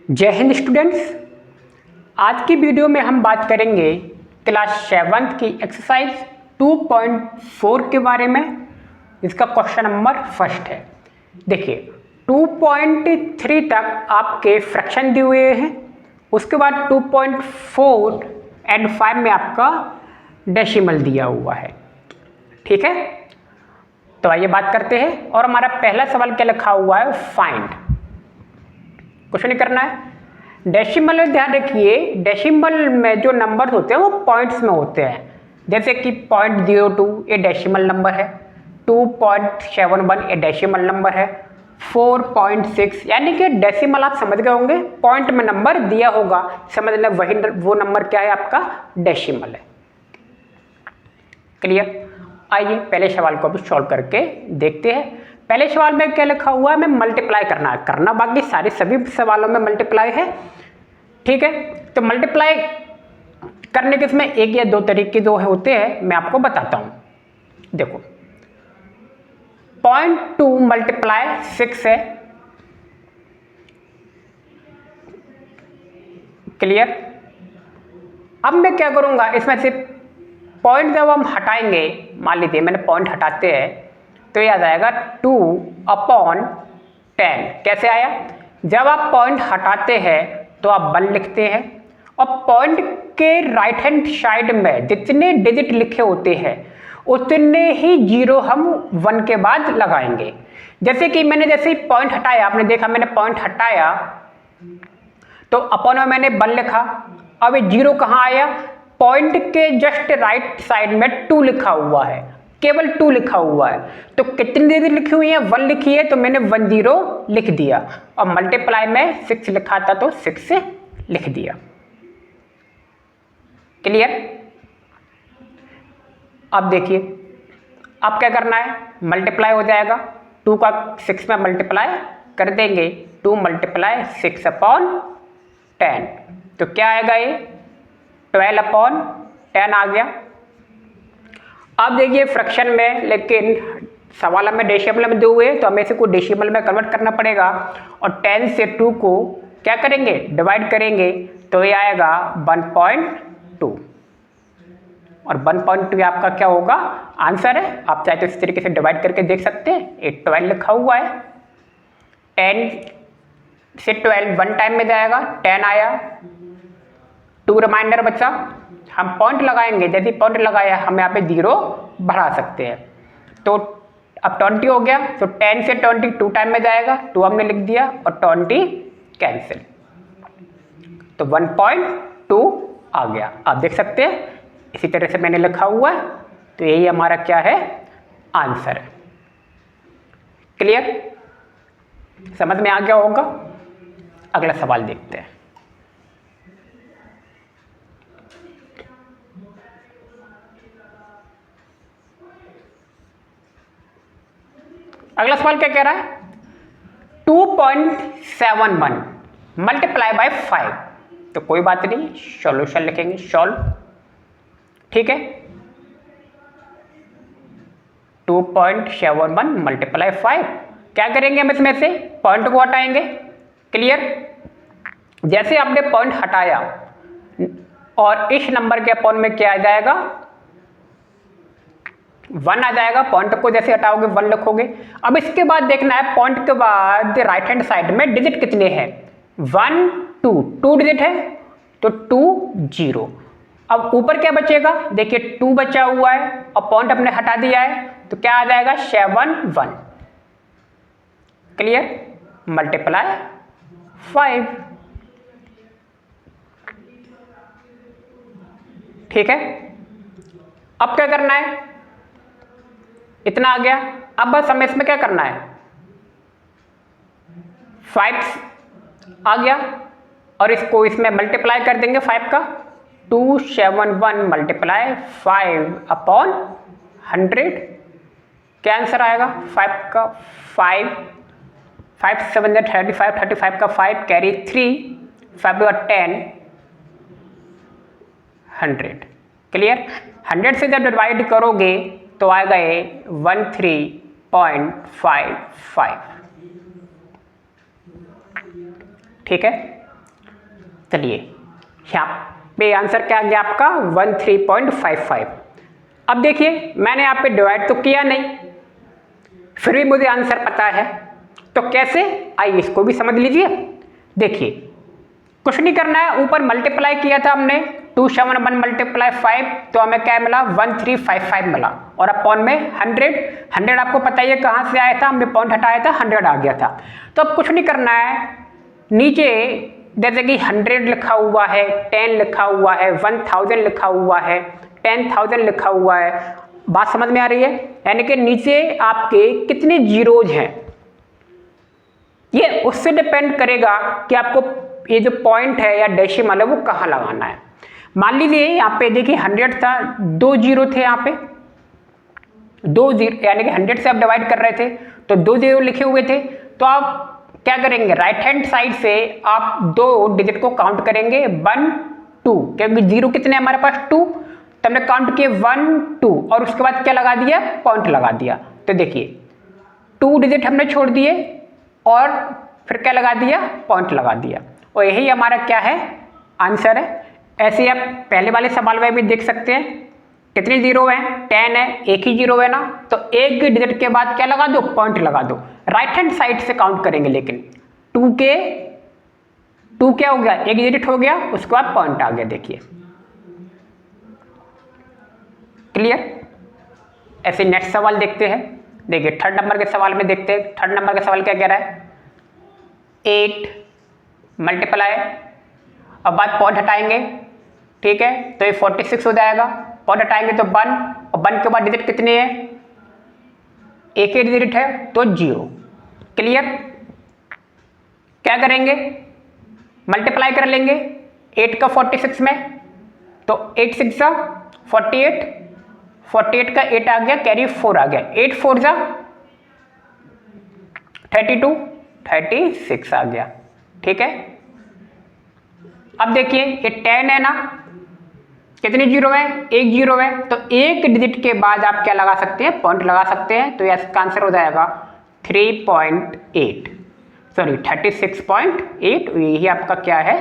जय हिंद स्टूडेंट्स। आज की वीडियो में हम बात करेंगे क्लास 7th की एक्सरसाइज 2.4 के बारे में। इसका क्वेश्चन नंबर फर्स्ट है। देखिए 2.3 तक आपके फ्रैक्शन दिए हुए हैं, उसके बाद 2.4 एंड 5 में आपका डेसिमल दिया हुआ है। ठीक है, तो आइए बात करते हैं। और हमारा पहला सवाल क्या लिखा हुआ है, फाइंड। कुछ नहीं करना है। डेसिमल में ध्यान रखिए, डेसिमल में जो नंबर होते हैं वो पॉइंट्स में होते हैं। जैसे कि 0.02 ये डेसिमल नंबर है, 2.71 ये डेसिमल नंबर है, 4.6 यानी कि डेसिमल आप समझ गए होंगे, पॉइंट में नंबर दिया होगा, समझ लें वही वो नंबर क्या है, आपका डेसिमल है। क्लियर। आइए पहले सवाल को भी सॉल्व करके देखते हैं। पहले सवाल में क्या लिखा हुआ है, हमें मल्टीप्लाई करना बाकी सारे सभी सवालों में मल्टीप्लाई है। ठीक है, तो मल्टीप्लाई करने के इसमें एक या दो तरीके जो होते हैं मैं आपको बताता हूं। देखो 0.2 मल्टीप्लाई 6 है। क्लियर। अब मैं क्या करूंगा, इसमें से पॉइंट जब हम हटाएंगे, मान लीजिए मैंने पॉइंट हटाते हैं तो ये आ जाएगा 2/10। कैसे आया, जब आप पॉइंट हटाते हैं तो आप 1 लिखते हैं, और पॉइंट के राइट हैंड साइड में जितने डिजिट लिखे होते हैं उतने ही जीरो हम 1 के बाद लगाएंगे। जैसे कि जैसे ही पॉइंट हटाया, आपने देखा मैंने पॉइंट हटाया तो अपॉन में मैंने 1 लिखा। अब ये जीरो कहाँ आया, पॉइंट के जस्ट राइट साइड में 2 लिखा हुआ है, केवल 2 लिखा हुआ है। तो कितनी डिजिट लिखी हुई है, 1 लिखी है तो मैंने 10 लिख दिया, और मल्टीप्लाई में 6 लिखा था तो 6 से लिख दिया। क्लियर। अब देखिए अब क्या करना है, मल्टीप्लाई हो जाएगा, 2 का 6 में मल्टीप्लाई कर देंगे, 2 मल्टीप्लाई 6/10 तो क्या आएगा, ये 12/10 आ गया। अब देखिए फ्रैक्शन में, लेकिन सवाल में डेसिमल में दिए हुए तो हमें इसे को डेसिमल में कन्वर्ट करना पड़ेगा, और 10 से 2 को क्या करेंगे, डिवाइड करेंगे, तो ये आएगा 1.2, और 1.2 आपका क्या होगा, आंसर है। आप चाहे तो इस तरीके से डिवाइड करके देख सकते हैं। ये 12 लिखा हुआ है, 10 से 12 1 टाइम में जाएगा, 10 आया, 2 रिमाइंडर बचा। हम पॉइंट लगाएंगे, जैसे पॉइंट लगाया हम यहाँ पे 0 बढ़ा सकते हैं, तो अब 20 हो गया, तो 10 से 20 2 टाइम में जाएगा, 2 हमने लिख दिया और 20 कैंसिल, तो 1.2 आ गया। आप देख सकते हैं इसी तरह से मैंने लिखा हुआ है, तो यही हमारा क्या है, आंसर है। क्लियर, समझ में आ गया होगा। अगला सवाल देखते हैं। अगला सवाल क्या कह रहा है, 2.71 मल्टीप्लाई बाय 5। तो कोई बात नहीं, सॉल्यूशन लिखेंगे, सॉल्व। ठीक है, 2.71 मल्टीप्लाई 5, क्या करेंगे हम इसमें से पॉइंट को हटाएंगे। क्लियर। जैसे आपने पॉइंट हटाया और इस नंबर के अपॉन में क्या आ जाएगा, 1 आ जाएगा। पॉइंट को जैसे हटाओगे 1 लिखोगे। अब इसके बाद देखना है पॉइंट के बाद राइट हैंड साइड में डिजिट कितने हैं, 1 2 डिजिट है, तो 2 0। अब ऊपर क्या बचेगा, देखिए 2 बचा हुआ है और पॉइंट अपने हटा दिया है, तो क्या आ जाएगा 7 1। Clear, multiply 5। ठीक है, अब क्या करना है, इतना आ गया। अब बस हमें इसमें क्या करना है, 5 आ गया और इसको इसमें मल्टीप्लाई कर देंगे 5 का, 271 मल्टीप्लाई 5/100। क्या आंसर आएगा 5 का, 5 7 35, 35 का 5 कैरी 3, 5 10 100। क्लियर, 100 से जब डिवाइड करोगे तो आएगा ये 13.55। ठीक है, चलिए यहाँ पे आंसर क्या आ गया आपका 13.55। अब देखिए मैंने यहाँ पे डिवाइड तो किया नहीं, फिर भी मुझे आंसर पता है, तो कैसे, आइए इसको भी समझ लीजिए। देखिए कुछ नहीं करना है, ऊपर मल्टीप्लाई किया था हमने 271 मल्टीप्लाई 5, तो हमें क्या मिला 1355 मिला, और अपॉन में 100 आपको पता ही है कहाँ से आया था, हमने पॉइंट हटाया था 100 आ गया था। तो अब कुछ नहीं करना है, नीचे जैसे कि 100 लिखा हुआ है, 10 लिखा हुआ है, 1000 लिखा हुआ है, 10,000 लिखा हुआ है, बात समझ में आ रही है? यानी कि नीचे आपके कितने जीरोज हैं, ये उससे डिपेंड करेगा कि आपको ये जो पॉइंट है या डेसिमल है वो कहाँ लगाना है। मान लीजिए यहाँ पे देखिए 100 था, 2 जीरो थे यहाँ पे, 2 जीरो, यानी कि 100 से आप डिवाइड कर रहे थे तो 2 जीरो लिखे हुए थे, तो आप क्या करेंगे, राइट हैंड साइड से आप 2 डिजिट को काउंट करेंगे 1 2, क्योंकि जीरो कितने हमारे पास 2, तो हमने काउंट किए 1 2 और उसके बाद क्या लगा दिया, पॉइंट लगा दिया। तो देखिए 2 डिजिट हमने छोड़ दिए और फिर क्या लगा दिया, पॉइंट लगा दिया, और यही हमारा क्या है, आंसर है। ऐसे आप पहले वाले सवाल में भी देख सकते हैं, कितने जीरो हैं, 10 है, एक ही जीरो है ना, तो एक डिजिट के बाद क्या लगा दो, पॉइंट लगा दो। राइट हैंड साइड से काउंट करेंगे, लेकिन 2 क्या हो गया, एक डिजिट हो गया, उसके बाद पॉइंट आ गया। देखिए क्लियर। ऐसे नेक्स्ट सवाल देखते हैं। देखिए थर्ड नंबर के सवाल में देखते हैं, थर्ड नंबर का सवाल क्या कह रहा है, 8 मल्टीप्लाई, अब बात पॉइंट हटाएंगे, ठीक है, तो ये 46 हो जाएगा, पॉइंट हटाएंगे तो 1, और 1 के बाद डिजिट कितने हैं, एक ही डिजिट है तो 0। क्लियर। क्या करेंगे, मल्टीप्लाई कर लेंगे 8 का 46 में, तो 8 6 जा 48, 48 का 8 आ गया, कैरी 4 आ गया, 8 4 जा 32, 36 आ गया। ठीक है, अब देखिए ये 10 है ना, कितने जीरो है, एक जीरो है, तो एक डिजिट के बाद आप क्या लगा सकते हैं, पॉइंट लगा सकते हैं, तो इसका आंसर हो जाएगा 36.8, यही आपका क्या है,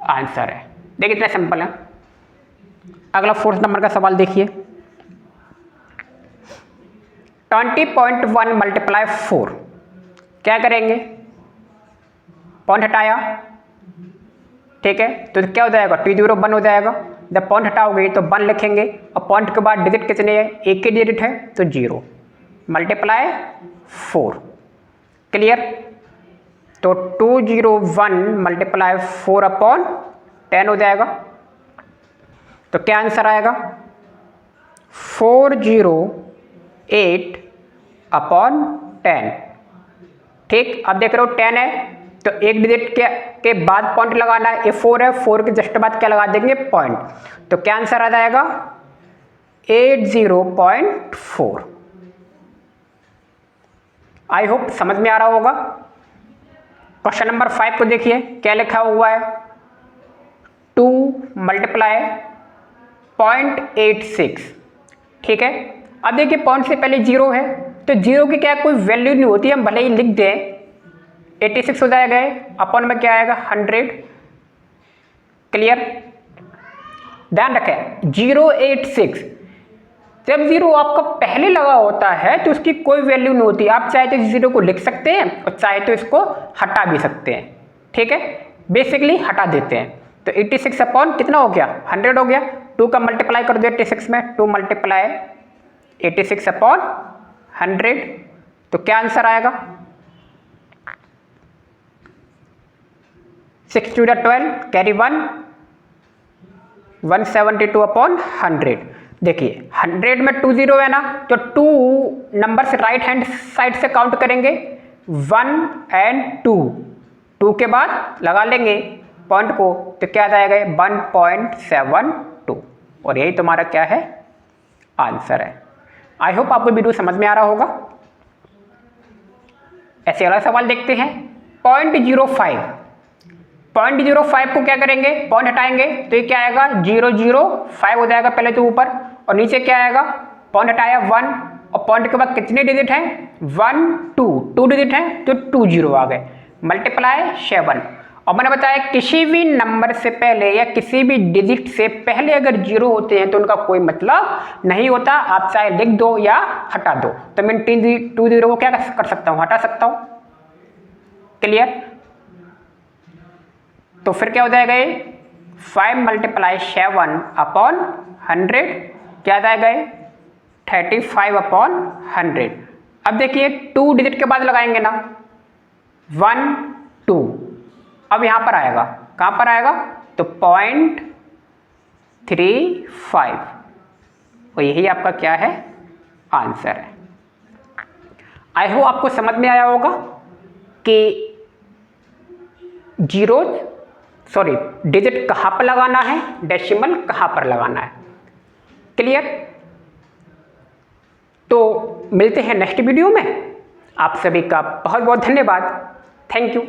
आंसर है। देखिए इतना सिंपल है। अगला फोर्थ नंबर का सवाल देखिए, 20.1 मल्टीप्लाई 4, क्या करेंगे, पॉइंट हटाया, ठीक है, तो क्या हो जाएगा, 2 0 1 हो जाएगा, जब पॉइंट हटाओगे तो 1 लिखेंगे, और पॉइंट के बाद डिजिट कितने हैं, एक ही डिजिट है तो 0, मल्टीप्लाई 4। क्लियर। तो 201 मल्टीप्लाई 4 अपॉन 10 हो जाएगा, तो क्या आंसर आएगा, 408 अपॉन 10। ठीक, अब देख रहे हो 10 है तो एक डिजिट के बाद पॉइंट लगाना है, ये 4 है, 4 के जस्ट बाद क्या लगा देंगे, पॉइंट, तो क्या आंसर आ जाएगा 80.4। आई होप समझ में आ रहा होगा। क्वेश्चन नंबर 5 को देखिए, क्या लिखा हुआ है, 2 मल्टीप्लाई 0.86। ठीक है, अब देखिए पॉइंट से पहले 0 है, तो 0 की क्या कोई वैल्यू नहीं होती, हम भले ही लिख दें 86 हो जाएगा, अपन में क्या आएगा 100। क्लियर। ध्यान रखें 086, जब 0 आपका पहले लगा होता है तो उसकी कोई वैल्यू नहीं होती, आप चाहे तो 0 को लिख सकते हैं और चाहे तो इसको हटा भी सकते हैं। ठीक है, बेसिकली हटा देते हैं, तो 86 अपॉन कितना हो गया, 100 हो गया, 2 का मल्टीप्लाई कर दो 86 में, 2 मल्टीप्लाई 86 अपॉन 100, तो क्या आंसर आएगा, 6 2 12, कैरी 1, 172 अपॉन 100। देखिए 100 में 2 0 है ना, तो 2 नंबर से राइट हैंड साइड से काउंट करेंगे, 1 and 2, 2 के बाद लगा लेंगे पॉइंट को, तो क्या आ जाएगा 1.72, और यही तुम्हारा क्या है, आंसर है। आई होप आपको वीडियो समझ में आ रहा होगा। ऐसे अगला सवाल देखते हैं, 0.05 को क्या करेंगे, पॉइंट हटाएंगे, तो ये क्या आएगा 005 हो जाएगा पहले तो ऊपर, और नीचे क्या आएगा, पॉइंट हटाया 1, और पॉइंट के बाद कितने डिजिट हैं, 1 2 डिजिट हैं तो 2 0 आ गए, मल्टीप्लाई 7, और मैंने बताया किसी भी नंबर से पहले या किसी भी डिजिट से पहले अगर 0 होते हैं तो उनका कोई मतलब नहीं होता। आप चाहे लिख दो या हटा दो। तो मैं 2 0 को क्या कर सकता हूँ, हटा सकता हूँ। क्लियर? तो फिर क्या हो जाएगा ये 5 × 7 अपॉन 100 क्या आ जाएगा ये 35 अपॉन 100। अब देखिए 2 डिजिट के बाद लगाएंगे ना 1 2, अब यहां पर आएगा, कहां पर आएगा तो 0.35 और यही आपका क्या है आंसर है। आई होप आपको समझ में आया होगा कि डिजिट कहां पर लगाना है, डेसिमल कहां पर लगाना है। क्लियर? तो मिलते हैं नेक्स्ट वीडियो में। आप सभी का बहुत बहुत धन्यवाद। Thank you.